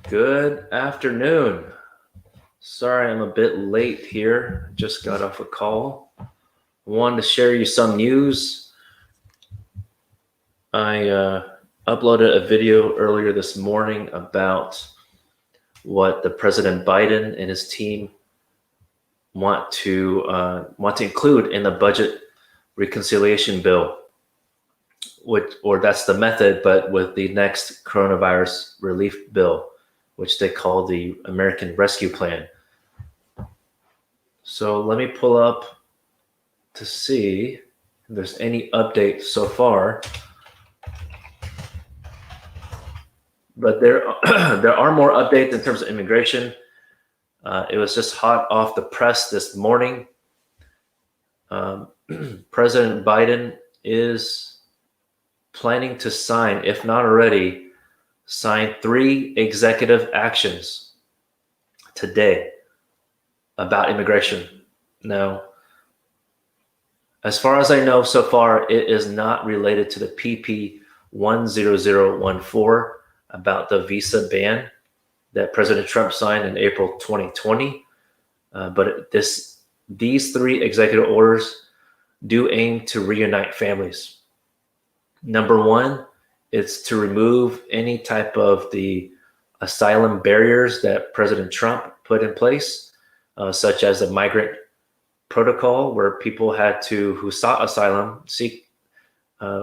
Good afternoon. Sorry I'm a bit late here. Just got off a call. Wanted to share you some news. I uploaded a video earlier this morning about what the President Biden and his team want to include in the budget reconciliation bill, or that's the method, but with the next coronavirus relief bill, which they call the American Rescue Plan. So let me pull up to see if there's any update so far. But there are more updates in terms of immigration. It was just hot off the press this morning. President Biden is planning to sign, if not already, sign 3 executive actions today about immigration. Now, as far as I know so far, it is not related to the PP 10014 about the visa ban that President Trump signed in April 2020. But these 3 executive orders do aim to reunite families. Number 1, it's to remove any type of the asylum barriers that President Trump put in place, such as the migrant protocol, where people who sought asylum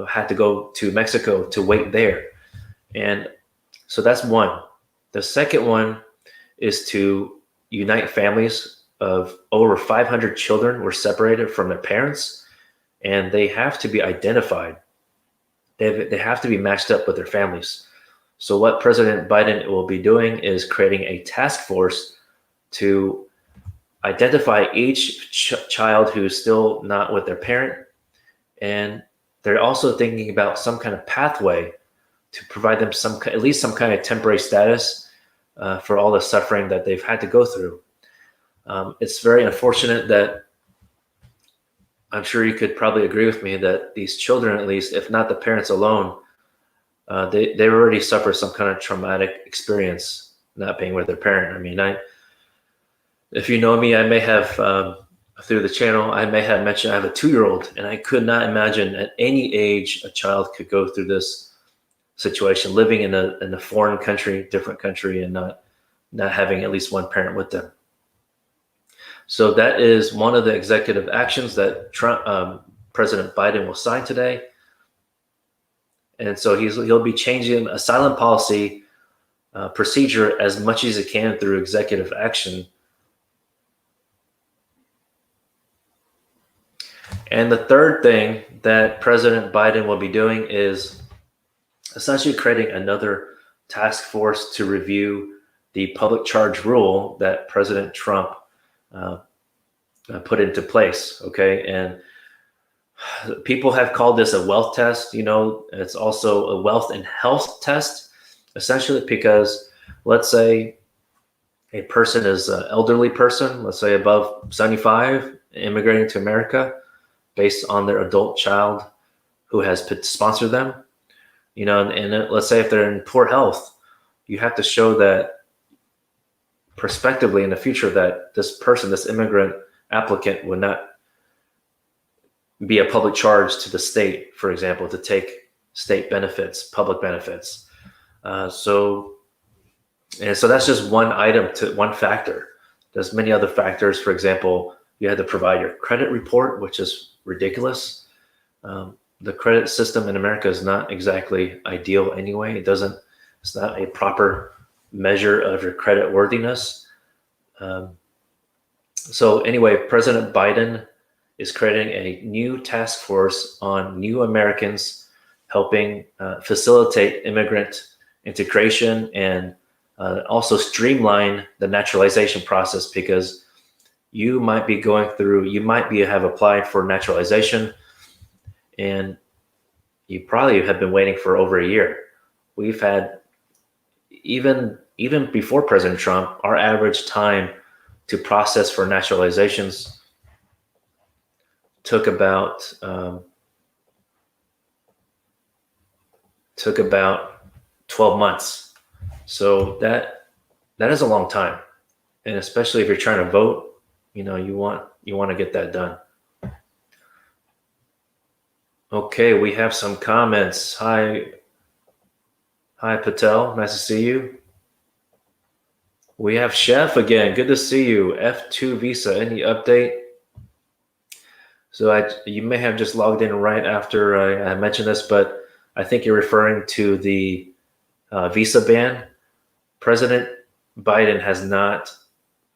had to go to Mexico to wait there. And so that's one. The second one is to unite families of over 500 children were separated from their parents, and they have to be identified. They have to be matched up with their families. So what President Biden will be doing is creating a task force to identify each child who's still not with their parent. And they're also thinking about some kind of pathway to provide them at least some kind of temporary status for all the suffering that they've had to go through. It's very unfortunate that I'm sure you could probably agree with me that these children, at least, if not the parents alone, they already suffer some kind of traumatic experience not being with their parent. I mean, if you know me, I may have, through the channel, I may have mentioned I have a 2-year-old, and I could not imagine at any age a child could go through this situation, living in a foreign country, different country, and not having at least one parent with them. So that is one of the executive actions that President Biden will sign today. And so he'll be changing asylum policy procedure as much as he can through executive action. And the third thing that President Biden will be doing is essentially creating another task force to review the public charge rule that President Trump put into place. Okay. And people have called this a wealth test. It's also a wealth and health test, essentially, because let's say a person is an elderly person, let's say above 75, immigrating to America based on their adult child who has sponsored them, and let's say if they're in poor health, you have to show that prospectively in the future that this person, this immigrant applicant, would not be a public charge to the state, for example, to take state benefits, public benefits. So that's just one item, one factor. There's many other factors. For example, you had to provide your credit report, which is ridiculous. The credit system in America is not exactly ideal anyway. It's not a proper measure of your credit worthiness. So anyway, President Biden is creating a new task force on new Americans, helping facilitate immigrant integration and also streamline the naturalization process, because you might have applied for naturalization and you probably have been waiting for over a year. We've had, even before President Trump, our average time to process for naturalizations took about 12 months. So that that is a long time. And especially if you're trying to vote, you want to get that done. Okay, we have some comments. Hi Patel, nice to see you. We have Chef again. Good to see you. F2 visa. Any update? So you may have just logged in right after I mentioned this, but I think you're referring to the visa ban. President Biden has not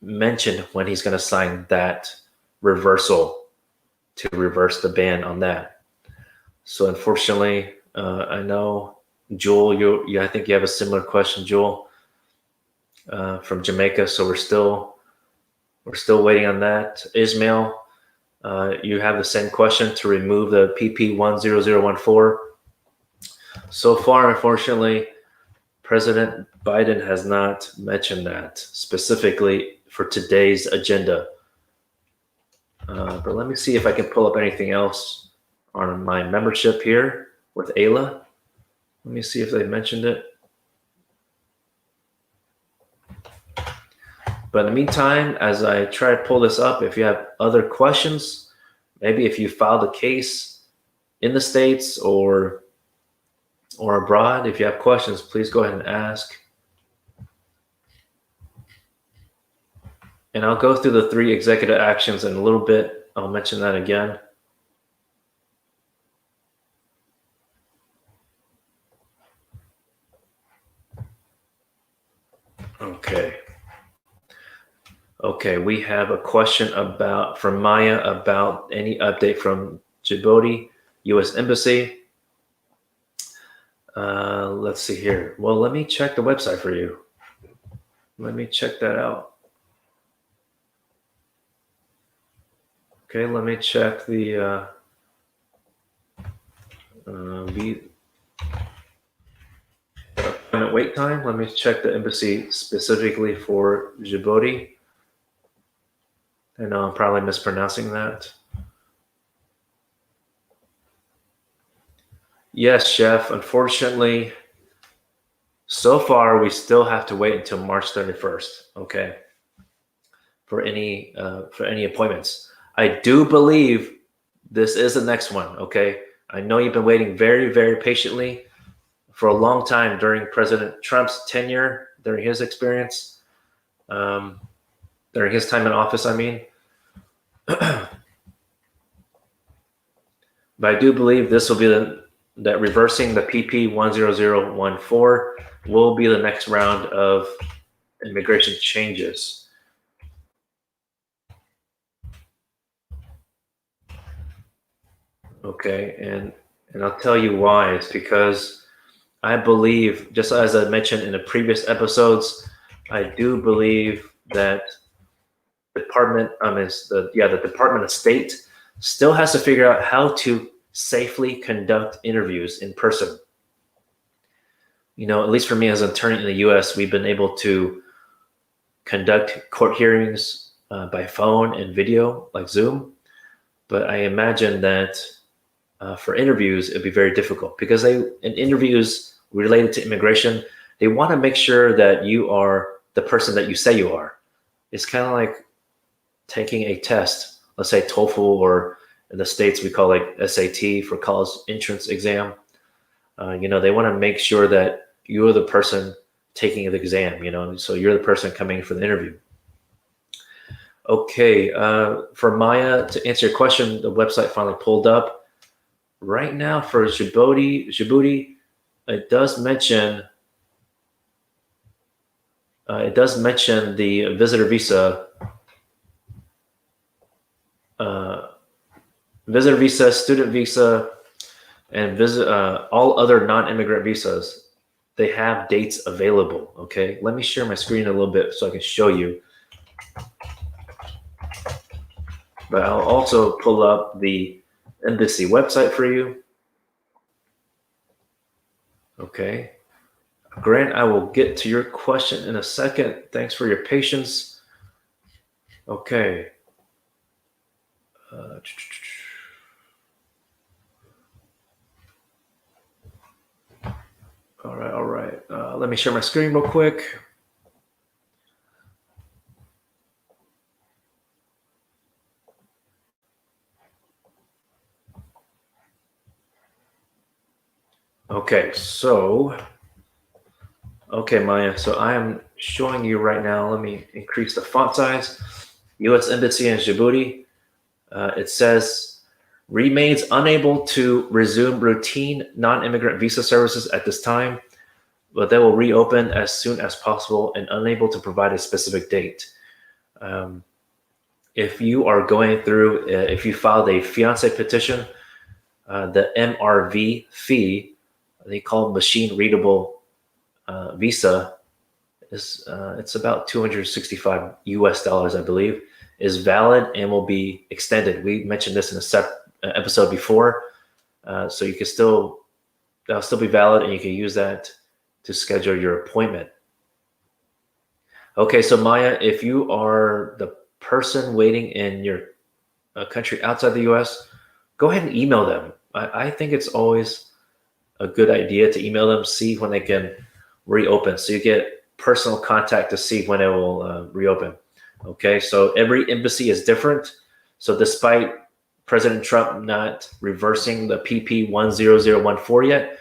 mentioned when he's going to sign that reversal to reverse the ban on that. So unfortunately, I know Joel, I think you have a similar question, Joel, from Jamaica. So we're still waiting on that. Ismail, you have the same question to remove the PP 10014. So far, unfortunately, President Biden has not mentioned that specifically for today's agenda. But let me see if I can pull up anything else on my membership here with Ayla. Let me see if they mentioned it. But in the meantime, as I try to pull this up, if you have other questions, maybe if you filed a case in the States or abroad, if you have questions, please go ahead and ask. And I'll go through the 3 executive actions in a little bit. I'll mention that again. Okay, we have a question from Maya about any update from Djibouti U.S. Embassy. Let's see here. Well, let me check the website for you. Let me check that out. Okay, let me check the wait time. Let me check the embassy specifically for Djibouti. I know I'm probably mispronouncing that. Yes, Chef. Unfortunately, so far we still have to wait until March 31st. Okay, for any appointments. I do believe this is the next one. Okay, I know you've been waiting very, very patiently for a long time during President Trump's tenure, during his experience, during his time in office. I mean. But I do believe this will be that reversing the PP 10014 will be the next round of immigration changes. Okay, and I'll tell you why. It's because I believe, just as I mentioned in the previous episodes, I do believe that the Department of State still has to figure out how to safely conduct interviews in person. At least for me as an attorney in the U.S., we've been able to conduct court hearings by phone and video, like Zoom. But I imagine that for interviews, it'd be very difficult because in interviews related to immigration, they want to make sure that you are the person that you say you are. It's kind of like taking a test, let's say TOEFL, or in the States, we call it SAT for college entrance exam. They want to make sure that you're the person taking the exam, so you're the person coming for the interview. Okay, for Maya, to answer your question, the website finally pulled up. Right now for Djibouti, it does mention the visitor visa, student visa, and all other non-immigrant visas. They have dates available. Okay, let me share my screen a little bit so I can show you. But I'll also pull up the embassy website for you. Okay. Grant, I will get to your question in a second. Thanks for your patience. Okay. All right. Let me share my screen real quick. Okay, Maya. So I am showing you right now. Let me increase the font size. U.S. Embassy in Djibouti. It says remains unable to resume routine non-immigrant visa services at this time, but they will reopen as soon as possible and unable to provide a specific date. Um, if you are going through, if you filed a fiance petition, the MRV fee, they call it machine readable visa, is it's about 265 US dollars, I believe, is valid and will be extended. We mentioned this in a episode before, so you can still that'll still be valid, and you can use that to schedule your appointment. Okay, so Maya, if you are the person waiting in your country outside the U.S., go ahead and email them. I think it's always a good idea to email them, see when they can reopen, so you get personal contact to see when it will reopen. Okay, so every embassy is different. So despite President Trump not reversing the PP 10014 yet,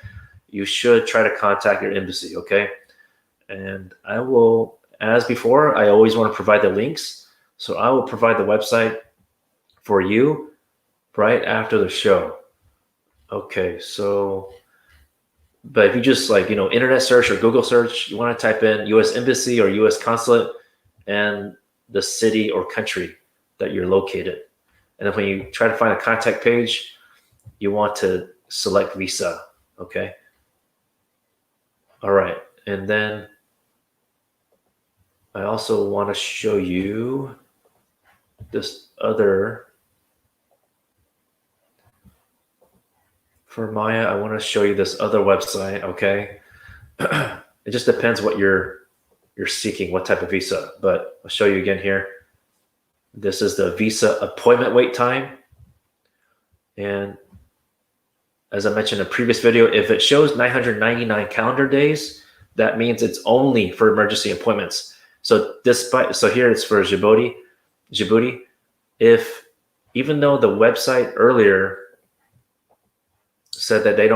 you should try to contact your embassy. Okay, and I will, as before, I always want to provide the links. So I will provide the website for you right after the show. Okay, so but if you just like, internet search or Google search, you want to type in US Embassy or US Consulate and the city or country that you're located. And then when you try to find a contact page, you want to select visa. Okay. All right. And then I also want to show you this other. For Maya, I want to show you this other website. Okay. It just depends what you're seeking, what type of visa. But I'll show you again here. This is the visa appointment wait time. And as I mentioned in a previous video, if it shows 999 calendar days, that means it's only for emergency appointments. So here it's for Djibouti. If even though the website earlier said that they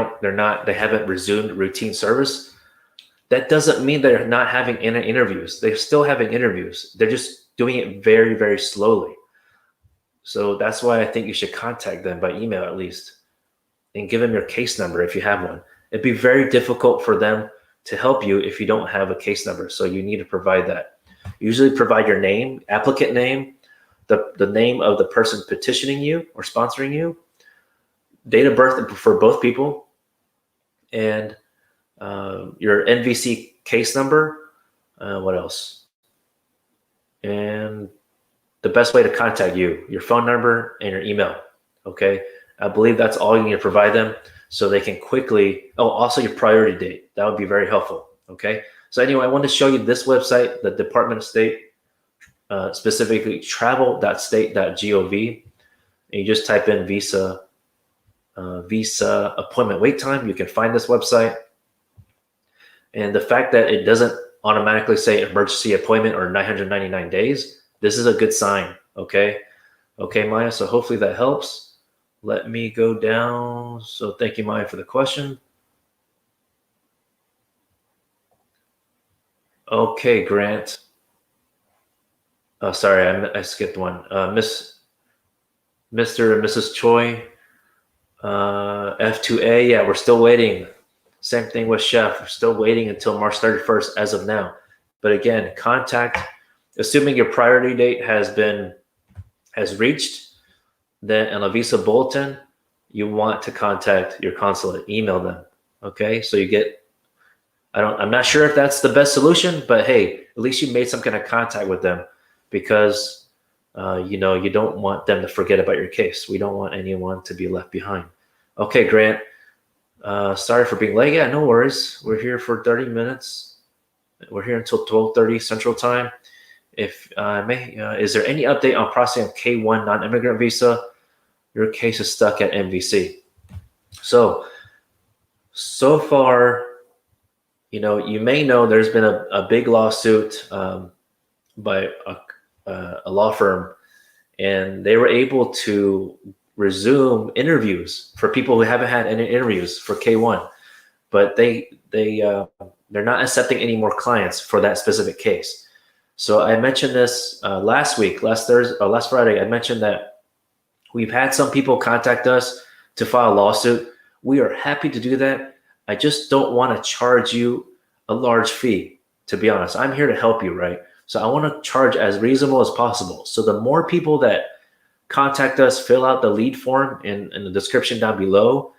haven't resumed routine service, that doesn't mean they're not having interviews. They're still having interviews. They're just doing it very, very slowly. So that's why I think you should contact them by email at least and give them your case number if you have one. It'd be very difficult for them to help you if you don't have a case number. So you need to provide that. Usually provide your name, applicant name, the name of the person petitioning you or sponsoring you, date of birth for both people, and your NVC case number. What else? And the best way to contact you, your phone number and your email. Okay. I believe that's all you need to provide them so they can quickly, also your priority date. That would be very helpful. Okay. So anyway, I want to show you this website, the Department of State, specifically travel.state.gov. And you just type in visa appointment wait time. You can find this website. And the fact that it doesn't automatically say emergency appointment or 999 days, this is a good sign. Okay. Okay, Maya. So hopefully that helps. Let me go down. So thank you, Maya, for the question. Okay, Grant. Oh, sorry, I skipped one. Mr. and Mrs. Choi, F2A. Yeah, we're still waiting. Same thing with Chef. We're still waiting until March 31st as of now. But again, assuming your priority date has reached, then in a visa bulletin, you want to contact your consulate, email them. Okay, so you get, I'm not sure if that's the best solution, but hey, at least you made some kind of contact with them because, you don't want them to forget about your case. We don't want anyone to be left behind. Okay, Grant, sorry for being late. Yeah, no worries. We're here for 30 minutes. We're here until 12:30 Central Time. If is there any update on processing of K1 non-immigrant visa? Your case is stuck at MVC. So far, you may know there's been a big lawsuit by a law firm, and they were able to resume interviews for people who haven't had any interviews for K1. but they're not accepting any more clients for that specific case. So I mentioned this last Friday. I mentioned that we've had some people contact us to file a lawsuit. We are happy to do that. I just don't want to charge you a large fee, to be honest. I'm here to help you, right? So I want to charge as reasonable as possible. So the more people that contact us, fill out the lead form in the description down below,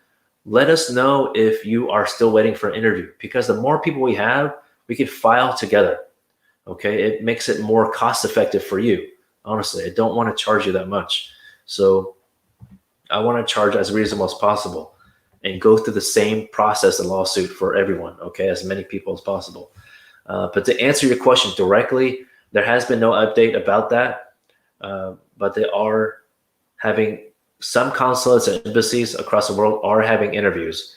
let us know if you are still waiting for an interview, because the more people we have, we can file together. Okay, it makes it more cost effective for you. Honestly, I don't want to charge you that much. So I want to charge as reasonable as possible and go through the same process and lawsuit for everyone, okay, as many people as possible. But to answer your question directly, there has been no update about that, but they are having some consulates and embassies across the world are having interviews,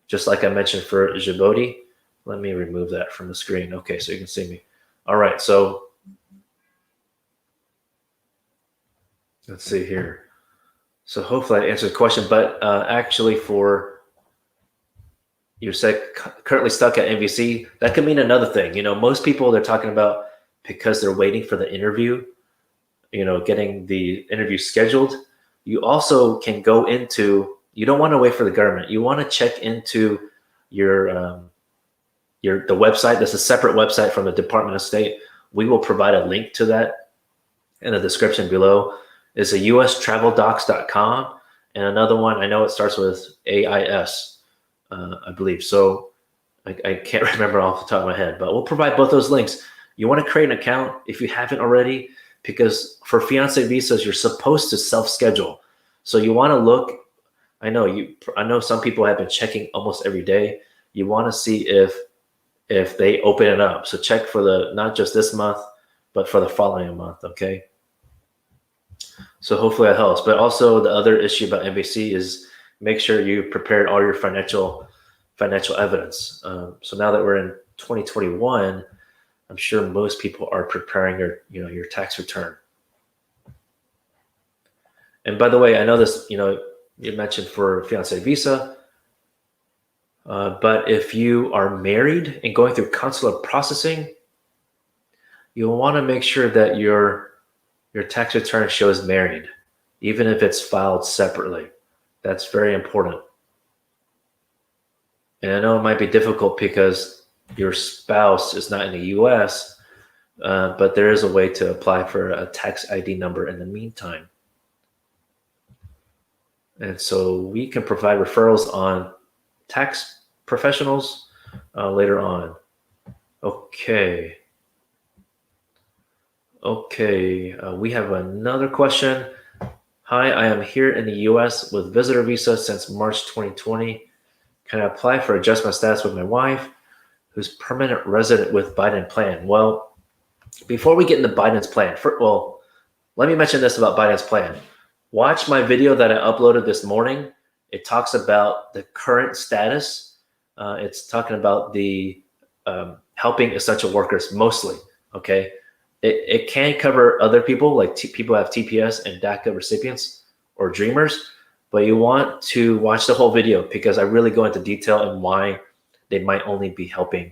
just like I mentioned for Djibouti. Let me remove that from the screen. Okay, so you can see me. All right, so let's see here. So hopefully I answered the question, but actually for you said currently stuck at MVC, that could mean another thing. You know, most people they're talking about because they're waiting for the interview, you know, getting the interview scheduled. You also can go into, you don't want to wait for the government. You want to check into the website. There's a separate website from the Department of State. We will provide a link to that in the description below. It's a ustraveldocs.com, and another one, I know it starts with AIS, I believe. So I can't remember off the top of my head, but we'll provide both those links. You want to create an account if you haven't already, because for fiancé visas, you're supposed to self-schedule. So you want to look, I know some people have been checking almost every day. You want to see if they open it up. So check for not just this month, but for the following month, okay? So hopefully that helps. But also the other issue about MVC is make sure you prepared all your financial evidence. So now that we're in 2021, I'm sure most people are preparing your tax return. And by the way, I know this, you mentioned for fiancé visa, but if you are married and going through consular processing, you'll want to make sure that your tax return shows married, even if it's filed separately. That's very important. And I know it might be difficult because your spouse is not in the US, but there is a way to apply for a tax ID number in the meantime. And so we can provide referrals on tax professionals later on. Okay. We have another question. Hi, I am here in the US with visitor visa since March 2020. Can I apply for adjustment status with my wife, who's permanent resident with Biden plan? Well, before we get into Biden's plan, let me mention this about Biden's plan. Watch my video that I uploaded this morning. It talks about the current status. It's talking about the helping essential workers mostly, okay? It can cover other people, like people who have TPS and DACA recipients or dreamers, but you want to watch the whole video because I really go into detail on why they might only be helping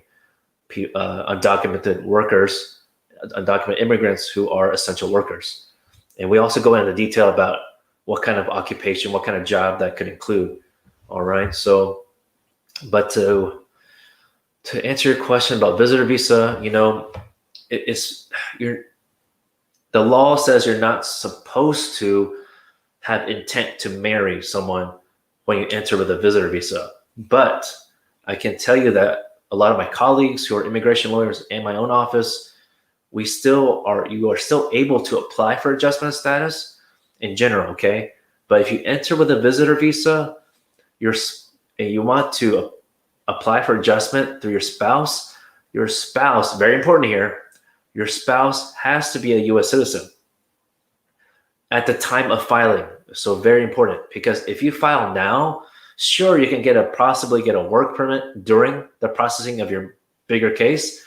undocumented workers, undocumented immigrants who are essential workers. And we also go into detail about what kind of occupation, what kind of job that could include. All right. So, but to answer your question about visitor visa, the law says you're not supposed to have intent to marry someone when you enter with a visitor visa. But I can tell you that a lot of my colleagues who are immigration lawyers and my own office, you are still able to apply for adjustment of status in general, okay? But if you enter with a visitor visa, you want to apply for adjustment through your spouse, very important here, your spouse has to be a U.S. citizen at the time of filing. So very important, because if you file now, sure, you can possibly get a work permit during the processing of your bigger case,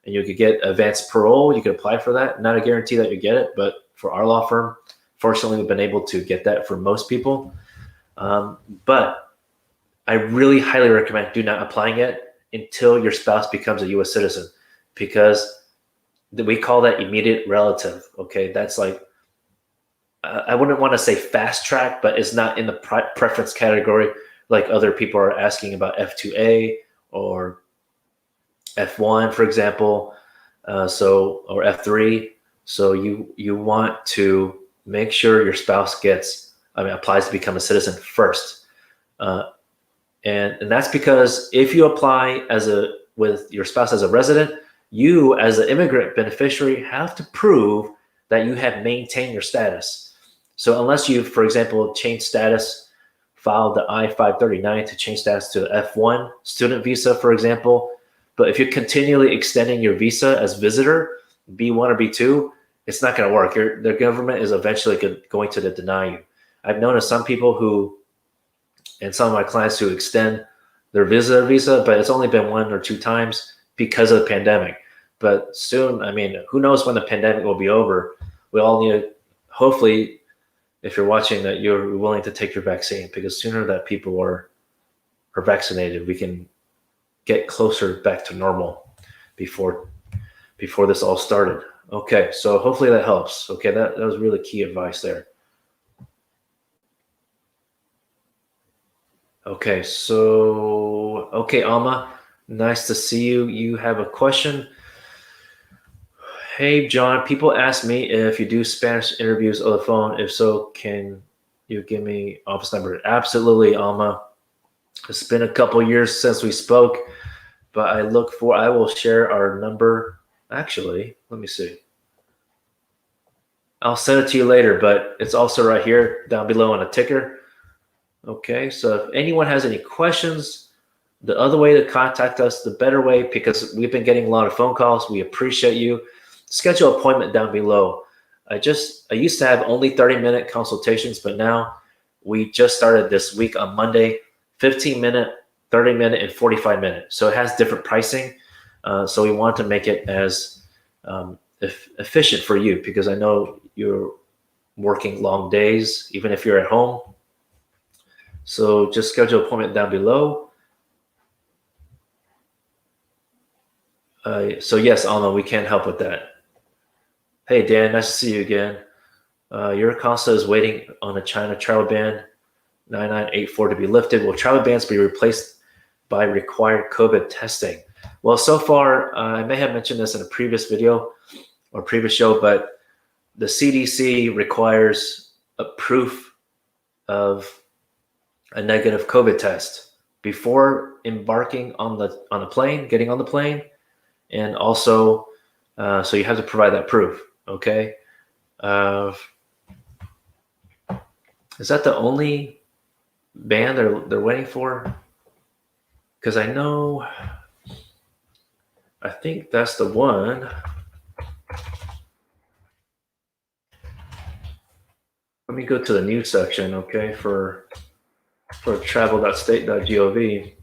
and you could get advanced parole. You could apply for that. Not a guarantee that you get it, but for our law firm, fortunately, we've been able to get that for most people. But I really highly recommend do not applying it until your spouse becomes a U.S. citizen, because we call that immediate relative. Okay, that's like I wouldn't want to say fast track, but it's not in the preference category like other people are asking about F2A or F1, for example. Or F3. So you want to make sure your spouse applies to become a citizen first. Uh, and that's because if you apply with your spouse as a resident, you as an immigrant beneficiary have to prove that you have maintained your status. So unless you, for example, change status, filed the I-539 to change status to the F1 student visa, for example, but if you're continually extending your visa as visitor, B1 or B2, it's not going to work. The government is eventually going to deny you. I've known of some people and some of my clients who extend their visa, but it's only been 1 or 2 times because of the pandemic. But soon, who knows when the pandemic will be over? We all need to, hopefully, if you're watching, that you're willing to take your vaccine, because sooner that people are vaccinated, we can get closer back to normal before this all started. Okay, so hopefully that helps. Okay, that was really key advice there. Okay, Alma, nice to see you. You have a question. Hey, John, people ask me if you do Spanish interviews on the phone. If so, can you give me office number? Absolutely, Alma. It's been a couple years since we spoke, but I will share our number. Actually, let me see. I'll send it to you later, but it's also right here down below on a ticker. Okay, so if anyone has any questions, the other way to contact us, the better way, because we've been getting a lot of phone calls. We appreciate you. Schedule an appointment down below. I used to have only 30-minute consultations, but now we just started this week on Monday, 15-minute, 30-minute, and 45-minute. So it has different pricing. So we want to make it as efficient for you, because I know you're working long days, even if you're at home. So just schedule an appointment down below. So yes, Alma, we can help with that. Hey, Dan, nice to see you again. Your consul is waiting on a China travel ban 9984 to be lifted. Will travel bans be replaced by required COVID testing? Well, so far, I may have mentioned this in a previous video or previous show, but the CDC requires a proof of a negative COVID test before embarking on the plane, getting on the plane, and also, so you have to provide that proof. Okay. Is that the only ban they're waiting for? Because I think that's the one. Let me go to the news section, okay, for travel.state.gov.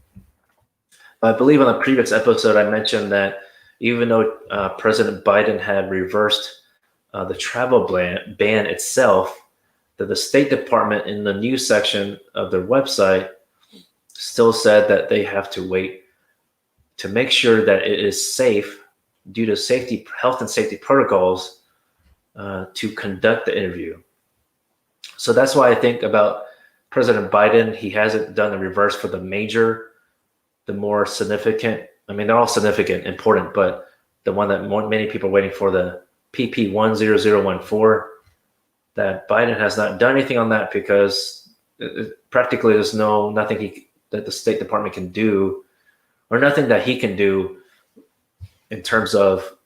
I believe on the previous episode I mentioned that even though President Biden had reversed the travel ban itself, that the State Department in the news section of their website still said that they have to wait to make sure that it is safe due to health and safety protocols to conduct the interview. So that's why I think about President Biden. He hasn't done the reverse for the more significant. I mean, they're all significant, important, but the one that many people are waiting for, the PP 10014, that Biden has not done anything on that, because practically there's nothing that the State Department can do, or nothing that he can do in terms of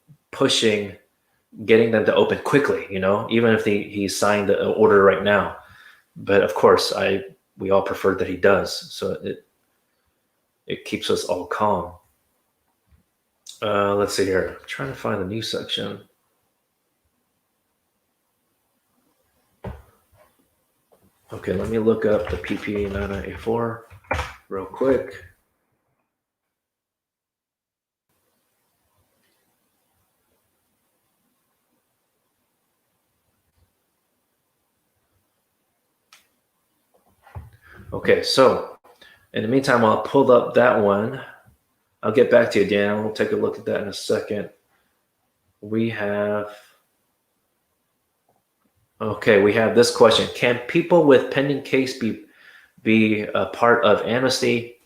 getting them to open quickly, even if he signed the order right now. But of course, we all prefer that he does. So it keeps us all calm. Let's see here. I'm trying to find the news section. Okay, let me look up the PPA 9984 real quick. Okay, so In the meantime, I'll pull up that one. I'll get back to you, Dan. We'll take a look at that in a second. We have this question. Can people with pending case be a part of amnesty?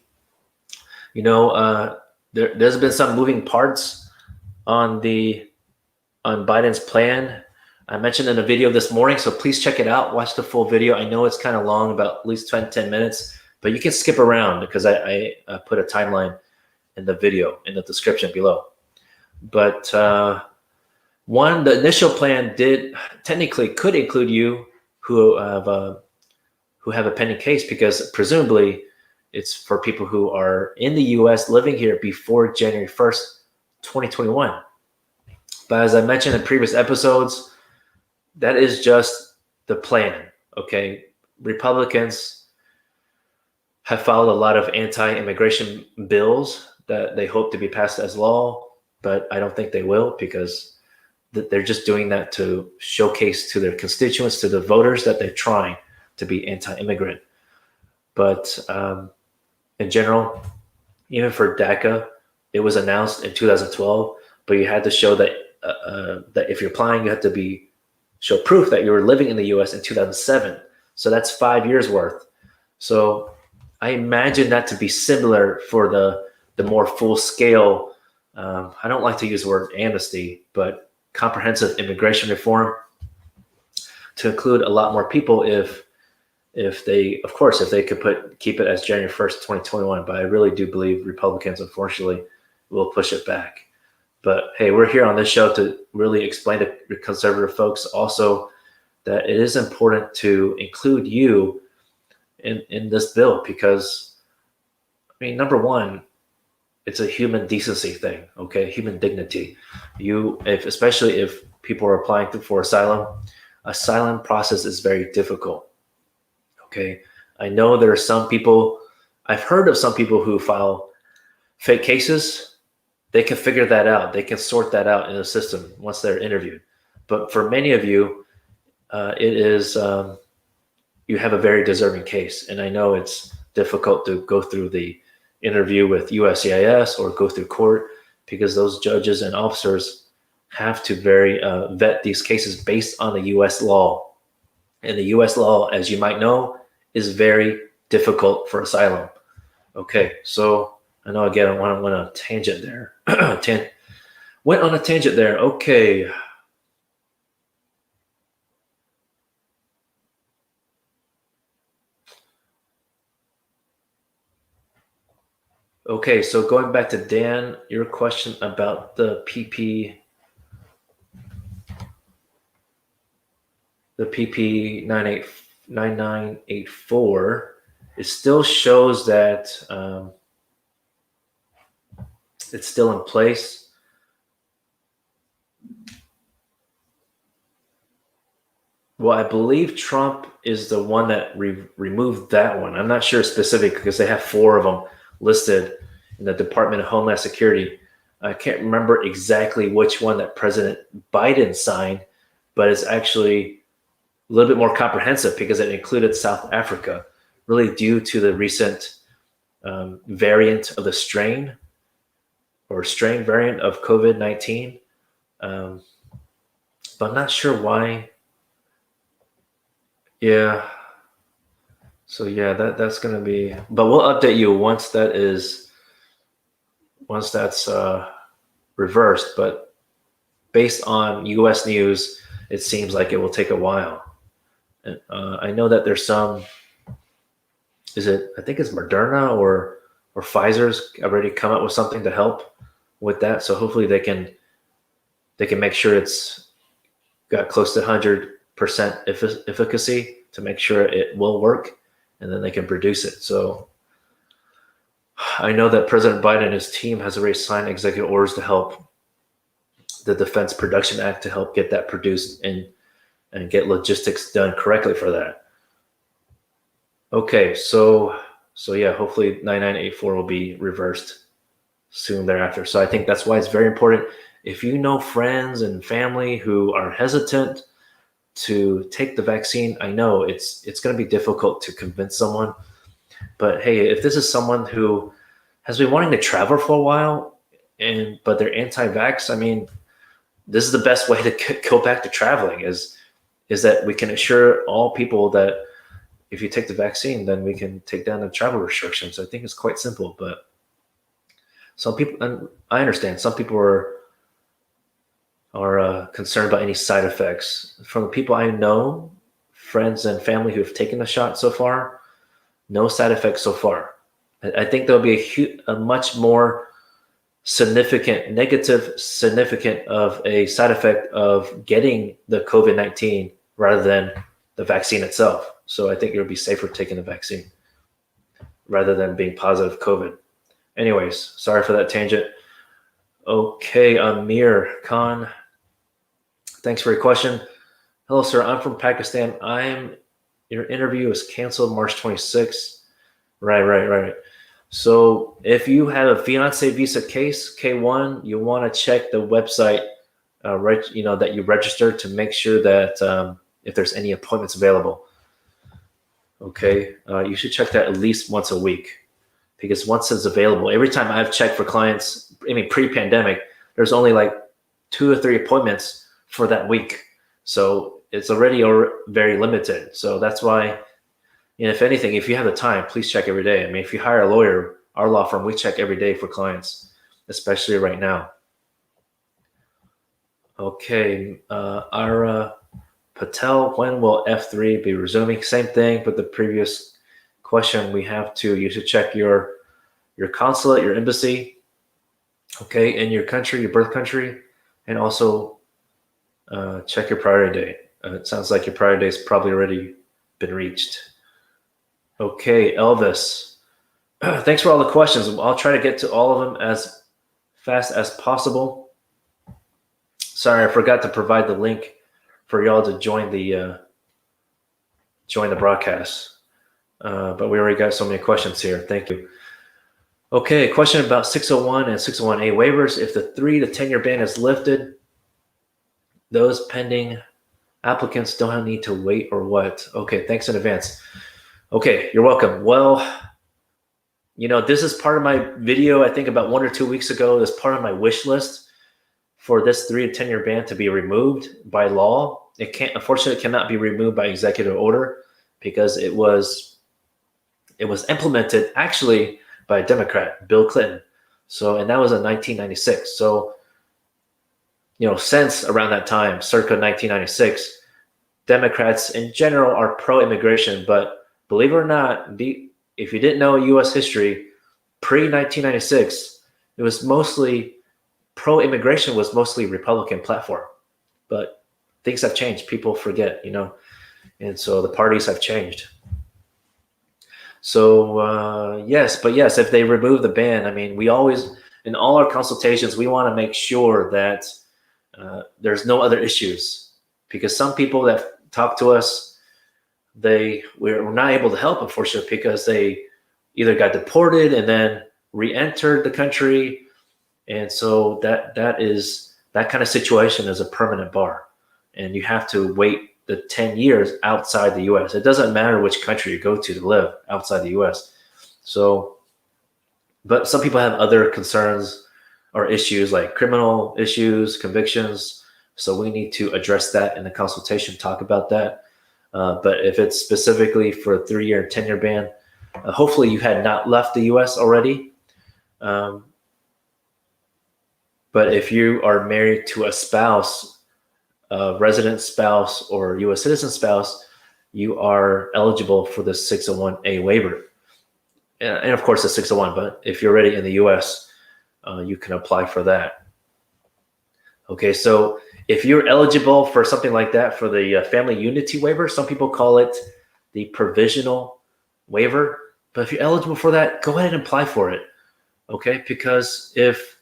You know, there's been some moving parts on Biden's plan. I mentioned in a video this morning, so please check it out. Watch the full video. I know it's kind of long, about at least 10 minutes, but you can skip around because I put a timeline in the video in the description below. But the initial plan could include you who have a pending case, because presumably it's for people who are in the U.S. living here before January 1st, 2021. But as I mentioned in previous episodes, that is just the plan, okay? Republicans have filed a lot of anti-immigration bills that they hope to be passed as law, but I don't think they will, because they're just doing that to showcase to their constituents, to the voters, that they're trying to be anti-immigrant. But in general, even for DACA, it was announced in 2012, but you had to show that if you're applying, you have to show proof that you were living in the U.S. in 2007. So that's 5 years worth. So I imagine that to be similar for the more full scale. I don't like to use the word amnesty, but comprehensive immigration reform, to include a lot more people if they could keep it as January 1st, 2021. But I really do believe Republicans, unfortunately, will push it back. But hey, we're here on this show to really explain to conservative folks also that it is important to include you in this bill, because, I mean, number one, it's a human decency thing, okay? Human dignity. Especially if people are applying for asylum process is very difficult, okay? I know there are some people, I've heard of some people who file fake cases. They can figure that out. They can sort that out in the system once they're interviewed. But for many of you, you have a very deserving case. And I know it's difficult to go through the interview with USCIS or go through court, because those judges and officers have to vet these cases based on the U.S. law. And the U.S. law, as you might know, is very difficult for asylum. Okay, so I know, again, I went on a tangent there. Went on a tangent there. Okay. Okay, so going back to Dan, your question about the PP 9984, it still shows that it's still in place. Well, I believe Trump is the one that removed that one. I'm not sure specific, because they have 4 of them listed in the Department of Homeland Security. I can't remember exactly which one that President Biden signed, but it's actually a little bit more comprehensive, because it included South Africa, really due to the recent variant of the strain variant of COVID-19. But I'm not sure why. Yeah. So yeah, that's going to be, but we'll update you once that's reversed. But based on U.S. news, it seems like it will take a while. And I know that there's some, I think it's Moderna or Pfizer's already come up with something to help with that. So hopefully they can make sure it's got close to 100% efficacy to make sure it will work, and then they can produce it. So I know that President Biden and his team has already signed executive orders to help the Defense Production Act, to help get that produced and get logistics done correctly for that. Okay, so yeah, hopefully 9984 will be reversed soon thereafter. So I think that's why it's very important. If you know friends and family who are hesitant to take the vaccine, I know it's going to be difficult to convince someone, But hey, if this is someone who has been wanting to travel for a while, but they're anti-vax, I mean, this is the best way to go back to traveling is that we can assure all people that if you take the vaccine, then we can take down the travel restrictions. I think it's quite simple, but some people, and I understand, some people are concerned about any side effects. From the people I know, friends and family who have taken the shot so far, no side effects so far. I think there'll be a much more significant of a side effect of getting the COVID-19 rather than the vaccine itself. So I think it'll be safer taking the vaccine rather than being positive COVID. Anyways, sorry for that tangent. Okay, Amir Khan, thanks for your question. Hello, sir. I'm from Pakistan. Your interview is canceled March 26th. Right. So if you have a fiance visa case, K1, you want to check the website, that you registered to make sure that if there's any appointments available. Okay, you should check that at least once a week, because once it's available, every time I've checked for clients, pre-pandemic, there's only like 2 or 3 appointments for that week. So it's already very limited. So that's why, if anything, if you have the time, please check every day. If you hire a lawyer, our law firm, we check every day for clients, especially right now. Okay, Ara Patel, when will F3 be resuming? Same thing, but the previous question you should check your consulate, your embassy, okay, in your country, your birth country, and also check your priority date. It sounds like your priority date's probably already been reached. Okay, Elvis, thanks for all the questions. I'll try to get to all of them as fast as possible. Sorry, I forgot to provide the link for y'all to join the broadcast. But we already got so many questions here. Thank you. Okay, question about 601 and 601A waivers. If the 3 to 10 year ban is lifted, those pending applicants don't need to wait or what? Okay, thanks in advance. Okay, you're welcome. Well, this is part of my video, I think about 1 or 2 weeks ago. This part of my wish list for this 3 to 10 year ban to be removed by law. Unfortunately, it cannot be removed by executive order because it was implemented actually by a Democrat, Bill Clinton. And that was in 1996. So, since around that time, circa 1996, Democrats in general are pro-immigration, but believe it or not, if you didn't know U.S. history, pre-1996, it was mostly pro-immigration was mostly Republican platform. But things have changed. People forget, and so the parties have changed. So yes, if they remove the ban, we always, in all our consultations, we want to make sure that there's no other issues, because some people that talk to us, we're not able to help, unfortunately, because they either got deported and then re-entered the country. And so that kind of situation is a permanent bar, and you have to wait the 10 years outside the U.S. It doesn't matter which country you go to live outside the U.S. So, but some people have other concerns or issues like criminal issues, convictions. So we need to address that in the consultation, talk about that. But if it's specifically for a 3-year and 10-year ban, hopefully you had not left the U.S. already. But if you are married to a spouse, a resident spouse or U.S. citizen spouse, you are eligible for the 601A waiver. And of course the 601, but if you're already in the U.S., you can apply for that. Okay, so if you're eligible for something like that, for the family unity waiver, some people call it the provisional waiver. But if you're eligible for that, go ahead and apply for it. Okay, because if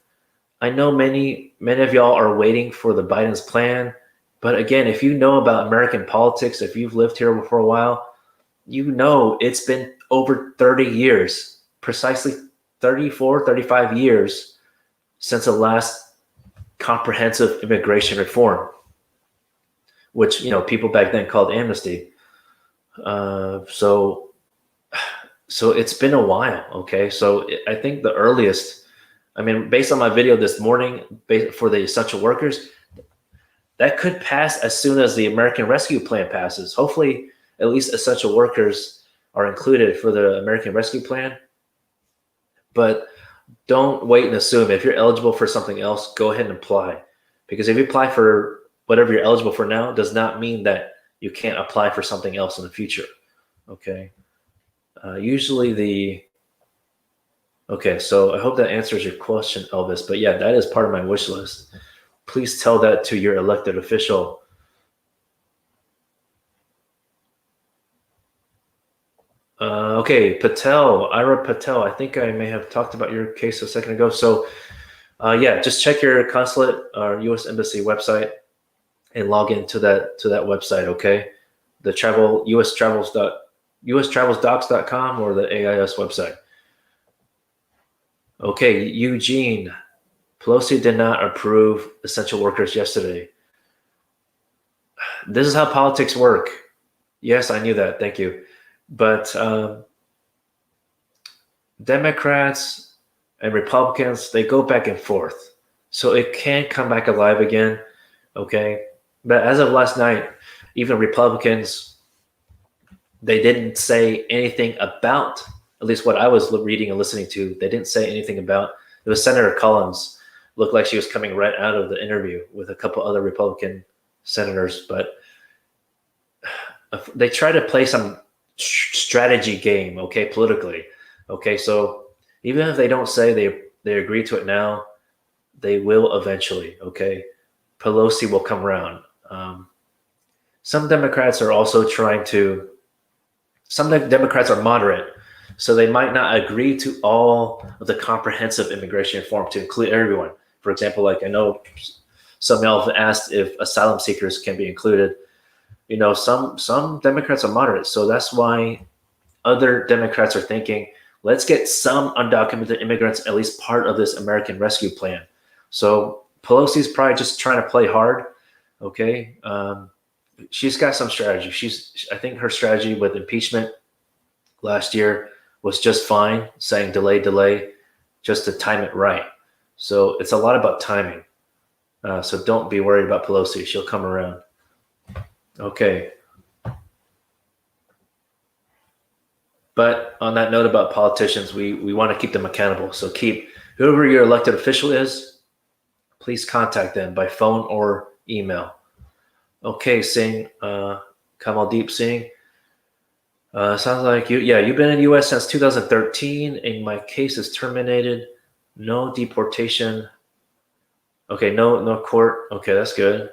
I know many of y'all are waiting for the Biden's plan, but again, if you know about American politics, if you've lived here for a while, it's been over 30 years, precisely 34, 35 years since the last comprehensive immigration reform, which people back then called amnesty. So So it's been a while. Okay. So I think the earliest, I mean, based on my video this morning for the essential workers, that could pass as soon as the American Rescue Plan passes. Hopefully, at least essential workers are included for the American Rescue Plan. But don't wait and assume. If you're eligible for something else, go ahead and apply. Because if you apply for whatever you're eligible for now, does not mean that you can't apply for something else in the future. Okay. Usually okay, so I hope that answers your question, Elvis. But yeah, that is part of my wish list. Please tell that to your elected official. Okay, Ira Patel. I think I may have talked about your case a second ago. So yeah, just check your consulate or U.S. Embassy website and log into that website. Okay, the travel UStravelsdocs.com or the AIS website. Okay, Eugene. Pelosi did not approve essential workers yesterday. This is how politics work. Yes, I knew that. Thank you. But Democrats and Republicans, they go back and forth. So it can come back alive again. Okay. But as of last night, even Republicans, they didn't say anything about, at least what I was reading and listening to, they didn't say anything about. It was Senator Collins. Looked like she was coming right out of the interview with a couple other Republican senators. But they try to play some strategy game, okay, politically. Okay, so even if they don't say they agree to it now, they will eventually. Okay, Pelosi will come around. Some Democrats are also trying to. Some Democrats are moderate, so they might not agree to all of the comprehensive immigration reform to include everyone. For example, like I know some of y'all have asked if asylum seekers can be included. You know, some Democrats are moderate, so that's why other Democrats are thinking, let's get some undocumented immigrants at least part of this American Rescue Plan. So Pelosi's probably just trying to play hard. Okay, she's got some strategy. I think her strategy with impeachment last year was just fine, saying delay, just to time it right. So it's a lot about timing. So don't be worried about Pelosi. She'll come around. Okay. But on that note about politicians, we want to keep them accountable. So keep whoever your elected official is, please contact them by phone or email. Okay, Singh, Kamaldeep Singh. Sounds like you've been in the U.S. since 2013, and my case is terminated. No deportation. Okay, no court. Okay, that's good.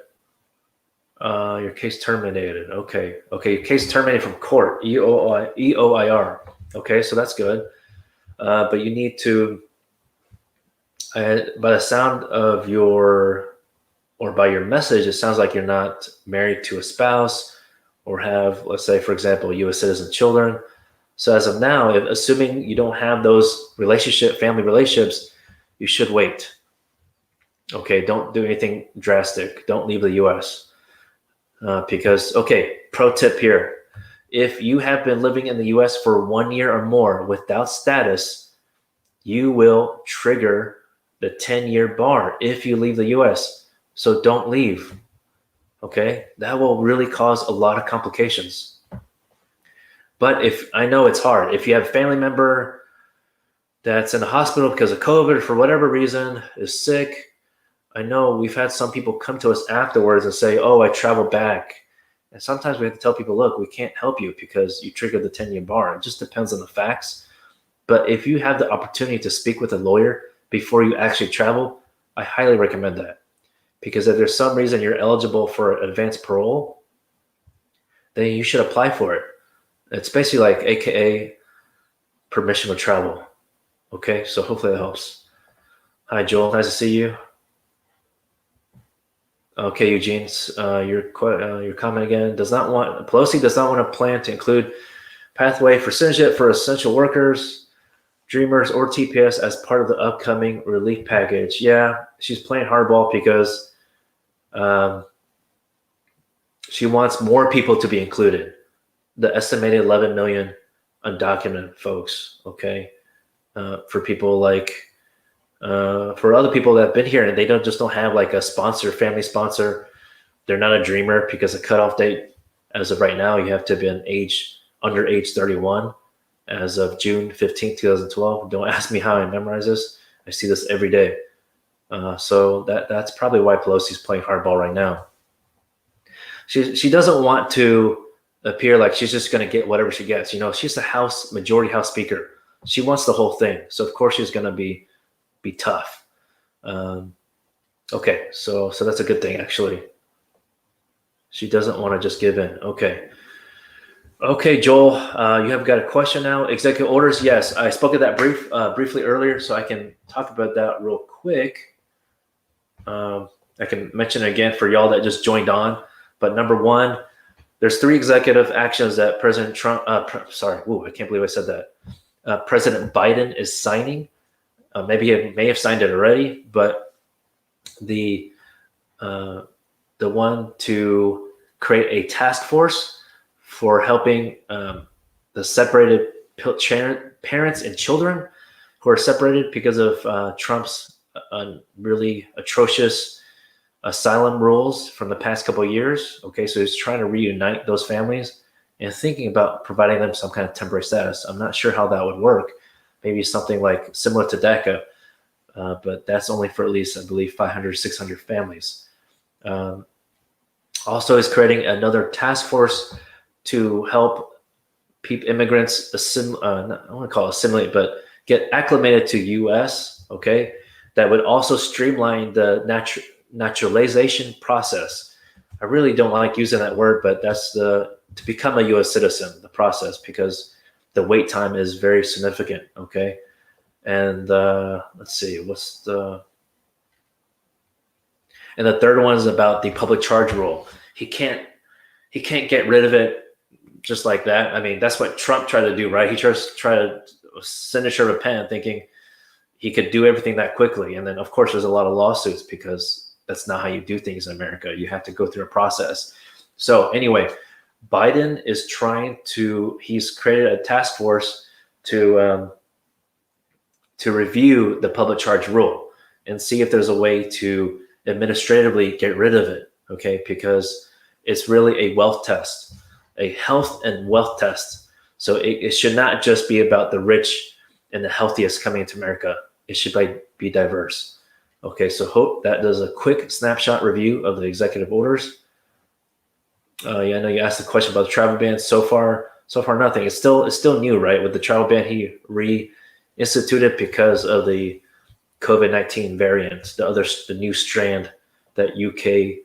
Your case terminated. Okay, your case terminated from court. EOIR. Okay, so that's good. But you need to, by the sound of by your message, it sounds like you're not married to a spouse or have, let's say, for example, U.S. citizen children. So as of now, assuming you don't have those family relationships, you should wait. Okay, don't do anything drastic. Don't leave the U.S. Because, okay, pro tip here. If you have been living in the U.S. for 1 year or more without status, you will trigger the 10-year bar if you leave the U.S. So don't leave. Okay, that will really cause a lot of complications. But I know it's hard. If you have a family member that's in the hospital because of COVID for whatever reason, is sick, I know we've had some people come to us afterwards and say, oh, I traveled back. And sometimes we have to tell people, look, we can't help you because you triggered the 10-year bar. It just depends on the facts. But if you have the opportunity to speak with a lawyer before you actually travel, I highly recommend that. Because if there's some reason you're eligible for advanced parole, then you should apply for it. It's basically like AKA permission to travel. Okay, so hopefully that helps. Hi, Joel. Nice to see you. Okay, Eugene, your comment again. Pelosi does not want a plan to include pathway for citizenship for essential workers, Dreamers, or TPS as part of the upcoming relief package. Yeah, she's playing hardball because she wants more people to be included. The estimated 11 million undocumented folks. Okay, for people like for other people that have been here and they don't have like a sponsor, family sponsor. They're not a dreamer because the cutoff date, as of right now, you have to be under age 31 as of June 15th, 2012. Don't ask me how I memorize this. I see this every day. So that's probably why Pelosi's playing hardball right now. She doesn't want to appear like she's just going to get whatever she gets. She's the majority House Speaker. She wants the whole thing. So of course she's going to be tough. Okay, so that's a good thing actually. She doesn't want to just give in. Okay, Joel, you have got a question now. Executive orders, yes, I spoke of that briefly earlier, so I can talk about that real quick. I can mention it again for y'all that just joined on. But number one, there's 3 executive actions that President Trump. I can't believe I said that. President Biden is signing. Maybe he may have signed it already, but the one to create a task force for helping the separated parents and children who are separated because of Trump's really atrocious asylum rules from the past couple of years. Okay, so he's trying to reunite those families and thinking about providing them some kind of temporary status. I'm not sure how that would work. Maybe something like similar to DACA, but that's only for at least, I believe, 500, 600 families. Also, is creating another task force to help immigrants I want to call it assimilate, but get acclimated to U.S. Okay, that would also streamline the naturalization process. I really don't like using that word, but that's to become a U.S. citizen, the process, because the wait time is very significant. Okay, and let's see, and the third one is about the public charge rule. He can't get rid of it just like that. I mean, that's what Trump tried to do, right? He tried to signature of a pen thinking he could do everything that quickly. And then, of course, there's a lot of lawsuits because that's not how you do things in America. You have to go through a process. So anyway, Biden is he's created a task force to review the public charge rule and see if there's a way to administratively get rid of it. Okay, because it's really a wealth test, a health and wealth test. So it should not just be about the rich and the healthiest coming into America. It should be diverse. Okay, so hope that does a quick snapshot review of the executive orders. Yeah, I know you asked the question about the travel ban. So far nothing. It's still new, right? With the travel ban, he reinstituted because of the COVID-19 variant, the new strand that UK,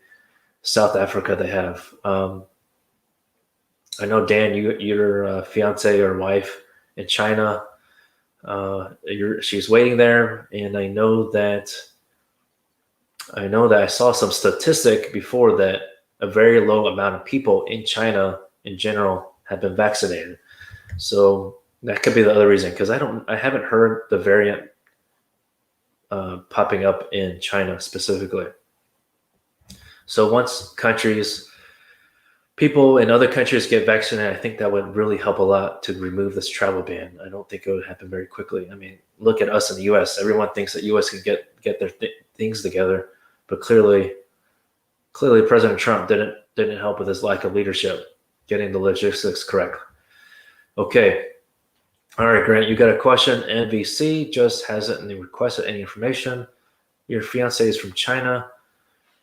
South Africa they have. I know, Dan, your fiance or wife in China, she's waiting there, and I know that I saw some statistic before that a very low amount of people in China in general have been vaccinated. So that could be the other reason, because I haven't heard the variant popping up in China specifically. So once people in other countries get vaccinated, I think that would really help a lot to remove this travel ban. I don't think it would happen very quickly. I mean, look at us in the U.S. Everyone thinks that U.S. can get their things together, but clearly President Trump didn't help with his lack of leadership, getting the logistics correct. Okay. All right, Grant, you got a question. NVC just hasn't requested any information. Your fiance is from China.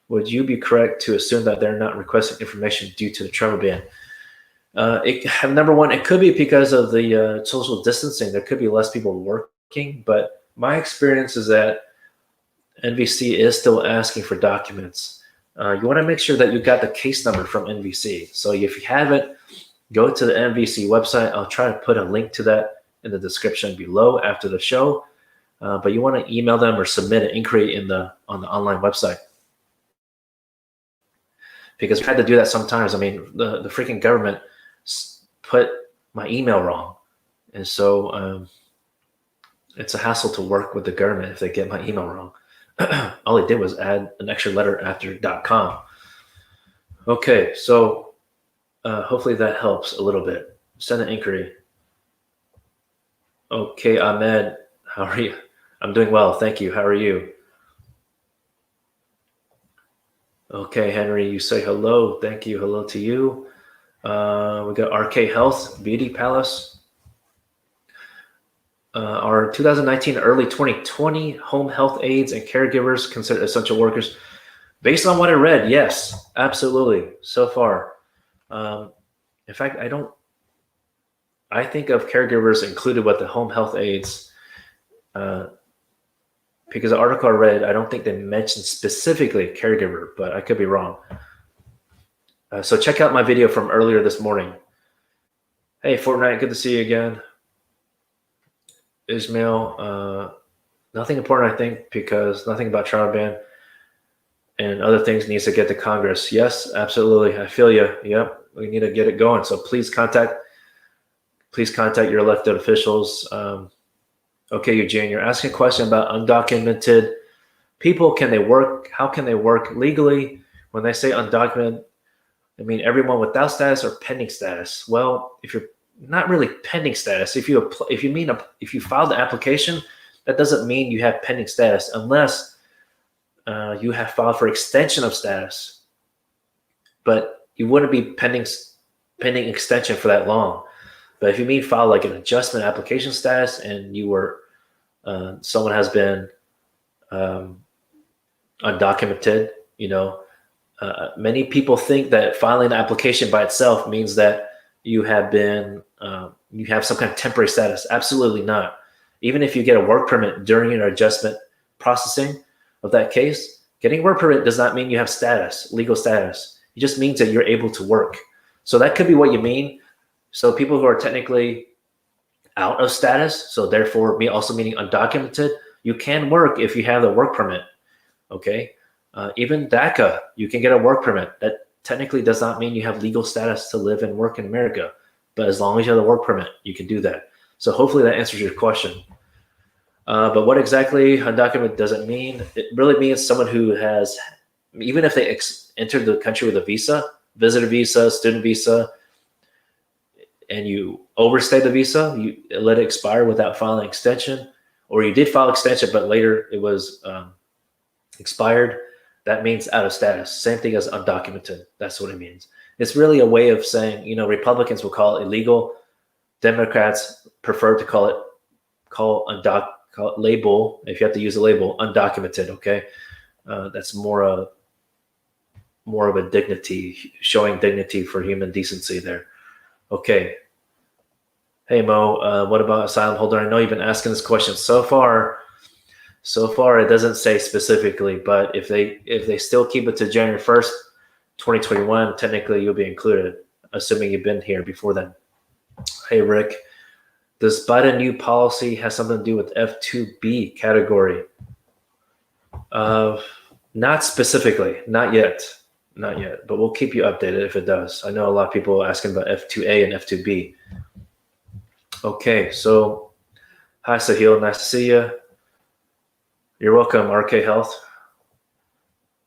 Would you be correct to assume that they're not requesting information due to the travel ban? Number one, it could be because of the social distancing. There could be less people working, but my experience is that NVC is still asking for documents. You want to make sure that you got the case number from NVC. So if you haven't, go to the NVC website. I'll try to put a link to that in the description below after the show. But you want to email them or submit an inquiry on the online website. Because I had to do that sometimes. I mean, the freaking government put my email wrong. And so it's a hassle to work with the government if they get my email wrong. All they did was add an extra letter after .com. Okay, so hopefully that helps a little bit. Send an inquiry. Okay, Ahmed, how are you? I'm doing well, thank you. How are you? Okay, Henry, you say hello. Thank you. Hello to you. We got RK Health, Beauty Palace. Our 2019 early 2020 home health aides and caregivers considered essential workers. Based on what I read, yes, absolutely. So far, um, in fact, I don't. I think of caregivers included with the home health aides uh, because the article I read, I don't think they mentioned specifically caregiver, but I could be wrong. So check out my video from earlier this morning. Hey, Fortnite, good to see you again. Ismail, nothing important, I think, because nothing about trial ban and other things needs to get to Congress. Yes, absolutely. I feel you. Yep, we need to get it going. So please contact your elected officials. Okay, Eugene, you're asking a question about undocumented people. Can they work? How can they work legally? When they say undocumented, I mean everyone without status or pending status. Well, if you're not really pending status, if you filed the application, that doesn't mean you have pending status unless you have filed for extension of status. But you wouldn't be pending extension for that long. But if you mean file like an adjustment application status and you were someone has been um, undocumented, many people think that filing an application by itself means that you have some kind of temporary status. Absolutely not. Even if you get a work permit during your adjustment processing of that case, getting a work permit does not mean you have status, legal status. It just means that you're able to work. So that could be what you mean. So people who are technically out of status, so therefore me also meaning undocumented, you can work if you have the work permit. Okay. Even DACA, you can get a work permit. That technically does not mean you have legal status to live and work in America. But as long as you have the work permit, you can do that. So hopefully that answers your question. But what exactly undocumented does it mean? It really means someone who has, even if they entered the country with a visa, visitor visa, student visa, and you overstay the visa, you let it expire without filing extension, or you did file extension, but later it was expired, that means out of status. Same thing as undocumented. That's what it means. It's really a way of saying, Republicans will call it illegal. Democrats prefer to call it label, if you have to use a label, undocumented. Okay, that's more of a dignity, showing dignity for human decency there. Okay. Hey Mo, what about asylum holder? I know you've been asking this question so far. So far, it doesn't say specifically, but if they still keep it to January 1st, 2021, technically you'll be included, assuming you've been here before then. Hey Rick, does Biden new policy has something to do with F2B category? Not specifically, not yet, but we'll keep you updated if it does. I know a lot of people are asking about F2A and F2B. Okay, so hi Sahil, nice to see you. You're welcome, RK Health.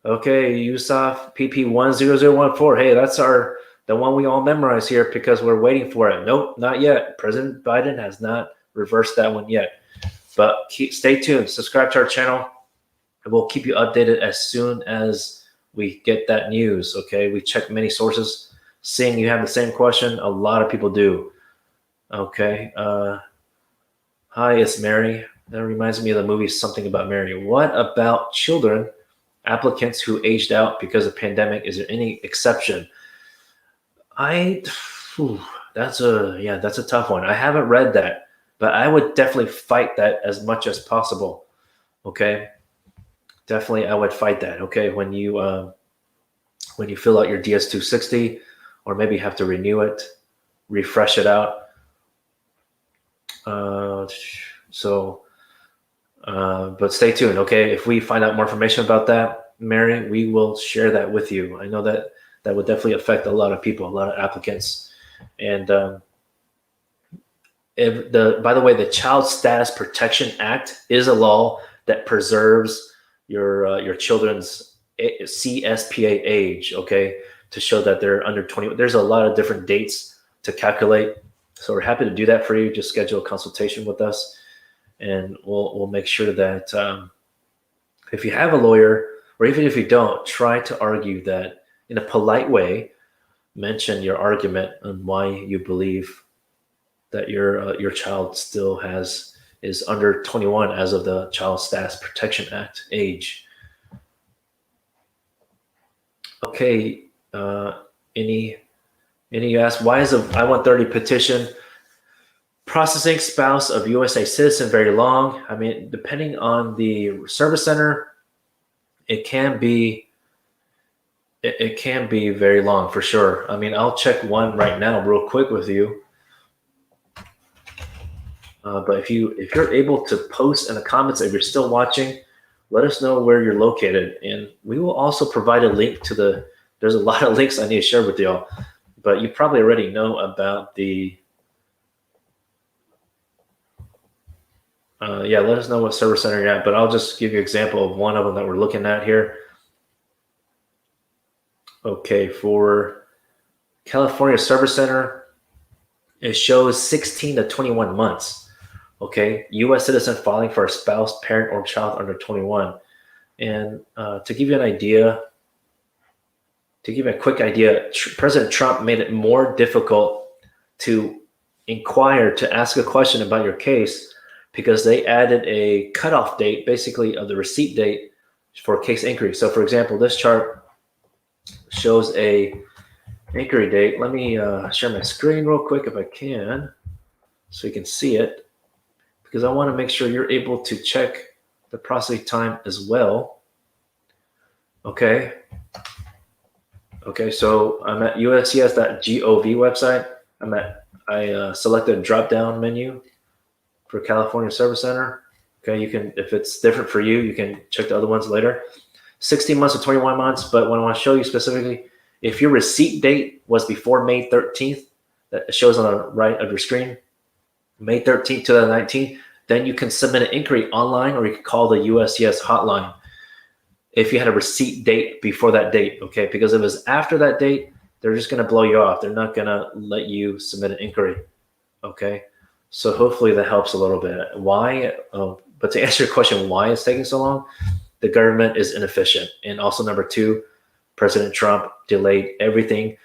Okay, Yusuf PP10014. Hey, that's the one we all memorize here because we're waiting for it. Nope, not yet. President Biden has not reversed that one yet. But stay tuned. Subscribe to our channel, and we'll keep you updated as soon as we get that news. Okay, we check many sources. Seeing you have the same question, a lot of people do. Okay. Hi, it's Mary. That reminds me of the movie Something About Mary. What about children, applicants who aged out because of pandemic? Is there any exception? That's a tough one. I haven't read that, but I would definitely fight that as much as possible. Okay, definitely I would fight that. Okay, when you fill out your DS-260, or maybe have to renew it, refresh it out. But stay tuned, okay? If we find out more information about that, Mary, we will share that with you. I know that would definitely affect a lot of people, a lot of applicants. And by the way, the Child Status Protection Act is a law that preserves your children's CSPA age, okay, to show that they're under 20. There's a lot of different dates to calculate So we're happy to do that for you. Just schedule a consultation with us, and we'll make sure that if you have a lawyer, or even if you don't, try to argue that in a polite way. Mention your argument and why you believe that your child still is under 21 as of the Child Status Protection Act age. Okay. Any you ask, why is the I-130 petition processing spouse of USA citizen very long? I mean, depending on the service center, it can be it can be very long for sure. I mean, I'll check one right now real quick with you. But if you're able to post in the comments, if you're still watching, let us know where you're located, and we will also provide a link to the. There's a lot of links I need to share with y'all, but you probably already know about the. Yeah, let us know what service center you're at, but I'll just give you an example of one of them that we're looking at here. Okay, for California Service Center, it shows 16 to 21 months. Okay, U.S. citizen filing for a spouse, parent, or child under 21. And to give you an idea, to give you a quick idea, President Trump made it more difficult to inquire, to ask a question about your case, because they added a cutoff date, basically, of the receipt date for case inquiry. So, for example, this chart shows a inquiry date. Let me share my screen real quick if I can, so you can see it, because I want to make sure you're able to check the processing time as well. Okay. Okay, so I'm at uscs.gov website. I selected a drop-down menu for California Service Center. Okay, you can, if it's different for you, you can check the other ones later. 16 months to 21 months, but what I want to show you specifically, if your receipt date was before May 13th, that shows on the right of your screen, May 13th, 2019, then you can submit an inquiry online, or you can call the USCIS hotline if you had a receipt date before that date, okay? Because if it was after that date, they're just going to blow you off. They're not going to let you submit an inquiry, okay? So hopefully that helps a little bit. Why? But to answer your question, why it's taking so long, the government is inefficient. And also, number two, President Trump delayed everything.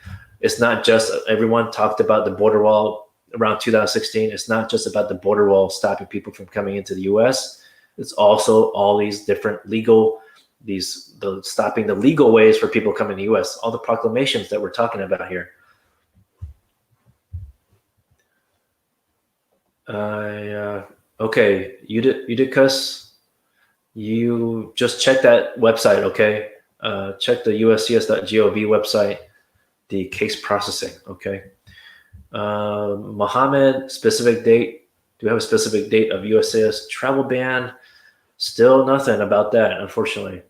It's not just, everyone talked about the border wall around 2016. It's not just about the border wall stopping people from coming into the US. It's also all these different legal, stopping the legal ways for people coming to the US, all the proclamations that we're talking about here. Okay, Eutychus, you just check that website, okay? Check the uscs.gov website, the case processing, okay? Mohammed, specific date. Do we have a specific date of USCIS travel ban? Still nothing about that, unfortunately.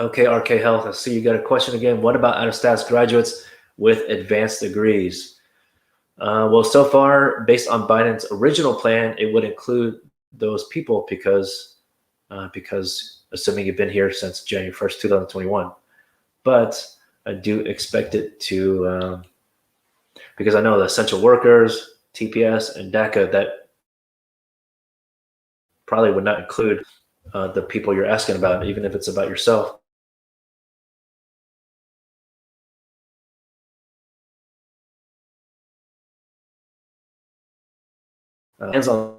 Okay, RK Health, I see you got a question again. What about out-of-status graduates with advanced degrees? Well, so far, based on Biden's original plan, it would include those people because assuming you've been here since January 1st, 2021. But I do expect it to, because I know the essential workers, TPS, and DACA, that probably would not include the people you're asking about, even if it's about yourself. Hands on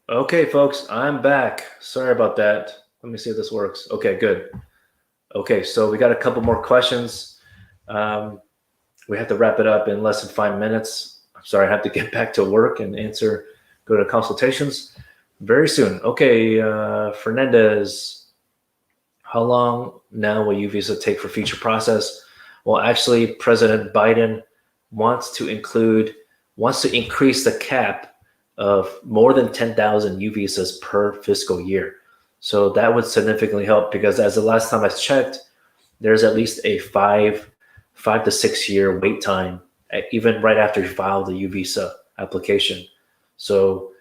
Okay, folks, I'm back. Sorry about that. Let me see if this works. Okay, good. Okay, so we got a couple more questions. Um, we have to wrap it up in less than 5 minutes. I'm sorry, I have to get back to work and go to consultations very soon. Okay, Fernandez, how long now will U visa take for future process? Well, actually, President Biden wants to increase the cap of more than 10,000 U visas per fiscal year. So that would significantly help because as the last time I checked, there's at least a 5 to 6 year wait time, even right after you file the U visa application. So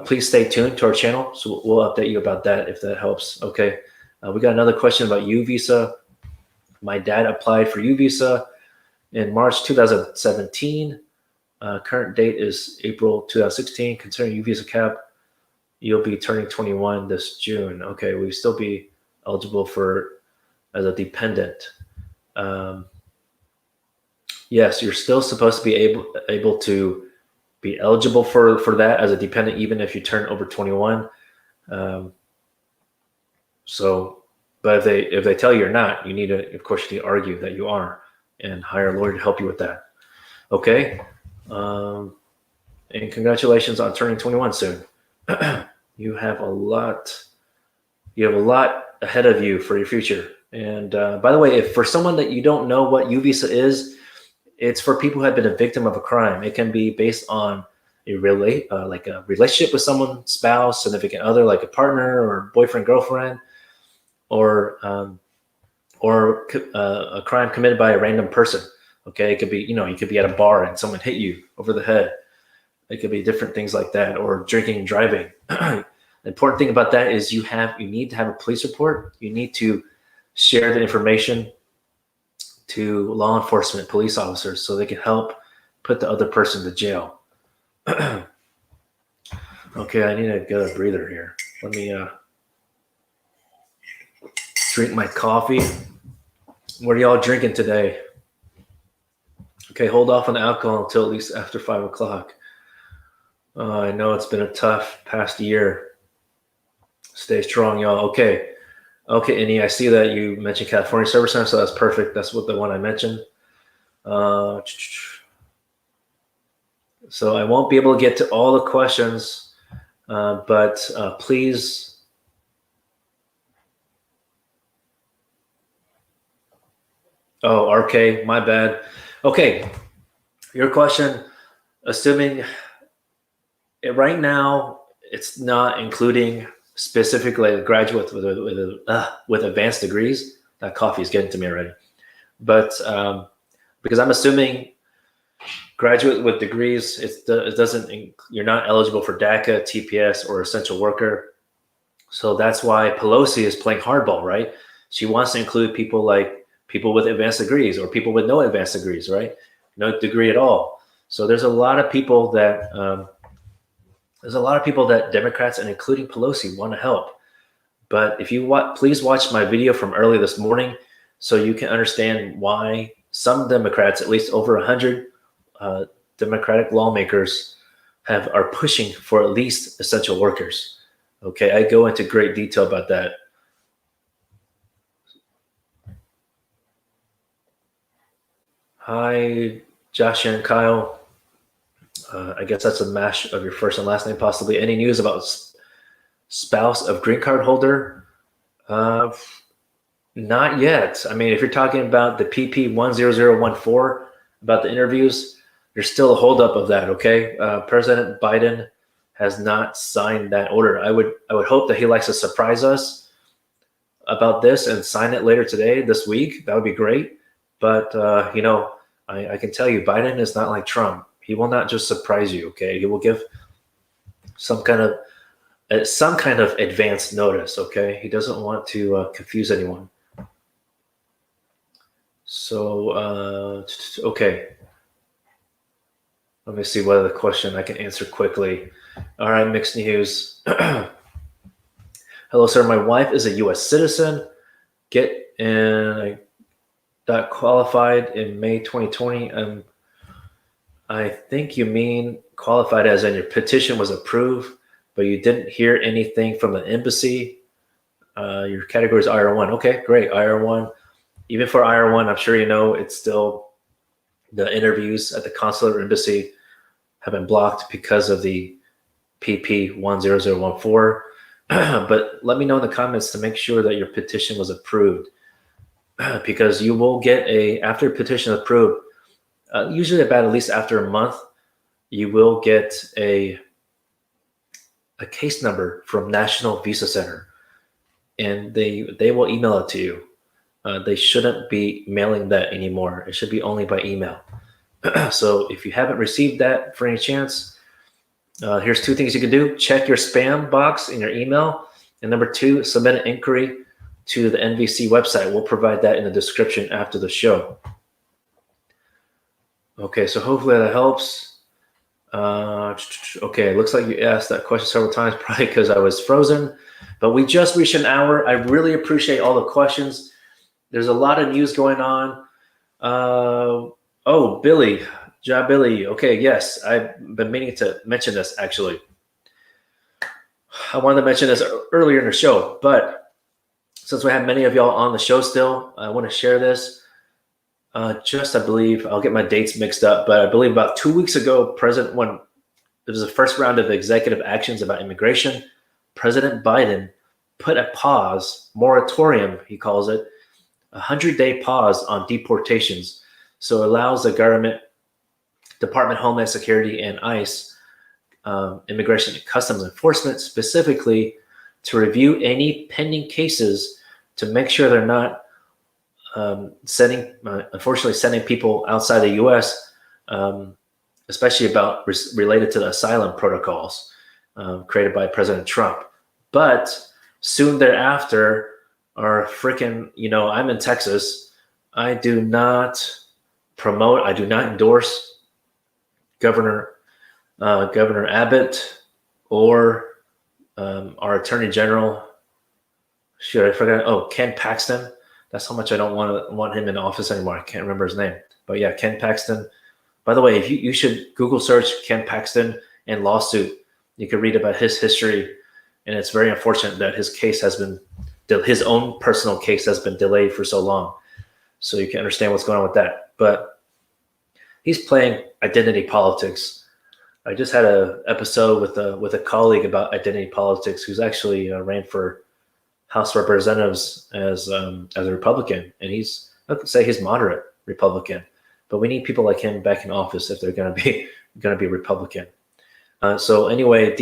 please stay tuned to our channel. So we'll update you about that if that helps. Okay. We got another question about U visa. My dad applied for U visa in March 2017. Current date is April 2016. Considering U visa cap, you'll be turning 21 this June. Okay, we still be eligible for as a dependent. Um, yes, you're still supposed to be able to be eligible for that as a dependent, even if you turn over 21. Um, so, but if they tell you you're not, you need to, of course, you need to argue that you are and hire a lawyer to help you with that. Okay. Um, and congratulations on turning 21 soon. you have a lot. You have a lot ahead of you for your future. And by the way, if for someone that you don't know what U visa is, it's for people who have been a victim of a crime. It can be based on like a relationship with someone, spouse, significant other, like a partner or boyfriend, girlfriend, or a crime committed by a random person. Okay, it could be you could be at a bar and someone hit you over the head. It could be different things like that, or drinking and driving. The important thing about that is you need to have a police report. You need to share the information to law enforcement, police officers, so they can help put the other person to jail. Okay, I need to get a breather here. Let me drink my coffee. What are y'all drinking today? Okay, hold off on alcohol until at least after 5 o'clock. I know it's been a tough past year. Stay strong, y'all. Okay, Innie, I see that you mentioned California Service Center, so that's perfect. That's what the one I mentioned. So I won't be able to get to all the questions, but please. Oh, RK, my bad. Okay, your question. Assuming right now it's not including specifically graduates with advanced degrees. That coffee is getting to me already. But because I'm assuming graduate with degrees, it doesn't. You're not eligible for DACA, TPS, or essential worker. So that's why Pelosi is playing hardball, right? She wants to include people like people with advanced degrees or people with no advanced degrees, right? No degree at all. So there's a lot of people that Democrats and including Pelosi want to help. But if you please watch my video from early this morning so you can understand why some Democrats, at least over 100 Democratic lawmakers, are pushing for at least essential workers. Okay, I go into great detail about that. Hi, Josh and Kyle. I guess that's a mash of your first and last name, possibly. Any news about spouse of green card holder? Not yet. I mean, if you're talking about the PP 10014 about the interviews, there's still a holdup of that. Okay, President Biden has not signed that order. I would hope that he likes to surprise us about this and sign it later today, this week. That would be great. But I can tell you, Biden is not like Trump. He will not just surprise you. Okay, he will give some kind of advance notice. Okay, he doesn't want to confuse anyone. So okay, let me see what other question I can answer quickly. All right, mixed news. Hello, sir. My wife is a U.S. citizen. I got qualified in May 2020. I think you mean qualified as in your petition was approved but you didn't hear anything from the embassy. Your category is IR1. Okay, great. IR1. Even for IR1, I'm sure you know it's still the interviews at the consulate or embassy have been blocked because of the PP 10014. But let me know in the comments to make sure that your petition was approved, because you will get after petition approved, usually about at least after a month, you will get a case number from National Visa Center, and they will email it to you. They shouldn't be mailing that anymore. It should be only by email. So if you haven't received that for any chance, here's two things you can do. Check your spam box in your email. And number two, submit an inquiry to the NVC website. We'll provide that in the description after the show. Okay, so hopefully that helps. Okay, it looks like you asked that question several times, probably because I was frozen. But we just reached an hour. I really appreciate all the questions. There's a lot of news going on. Oh, Billy, Billy. Okay, yes, I've been meaning to mention this, actually. I wanted to mention this earlier in the show, but since we have many of y'all on the show still, I want to share this. I believe, I'll get my dates mixed up, but I believe about 2 weeks ago, when there was the first round of executive actions about immigration, President Biden put a moratorium, he calls it, 100-day pause on deportations. So it allows the government, Department of Homeland Security, and ICE, Immigration and Customs Enforcement specifically, to review any pending cases to make sure they're not unfortunately sending people outside the U.S., especially related to the asylum protocols created by President Trump. But soon thereafter, I'm in Texas. I do not endorse Governor Abbott or our Attorney General. I forgot. Oh, Ken Paxton. That's how much I don't want him in office anymore. I can't remember his name. But yeah, Ken Paxton. By the way, if you should Google search Ken Paxton and lawsuit. You can read about his history, and it's very unfortunate that his own personal case has been delayed for so long. So you can understand what's going on with that. But he's playing identity politics. I just had an episode with a colleague about identity politics, who's actually ran for House of Representatives as a Republican, and he's moderate Republican. But we need people like him back in office if they're going to be Republican. So anyway,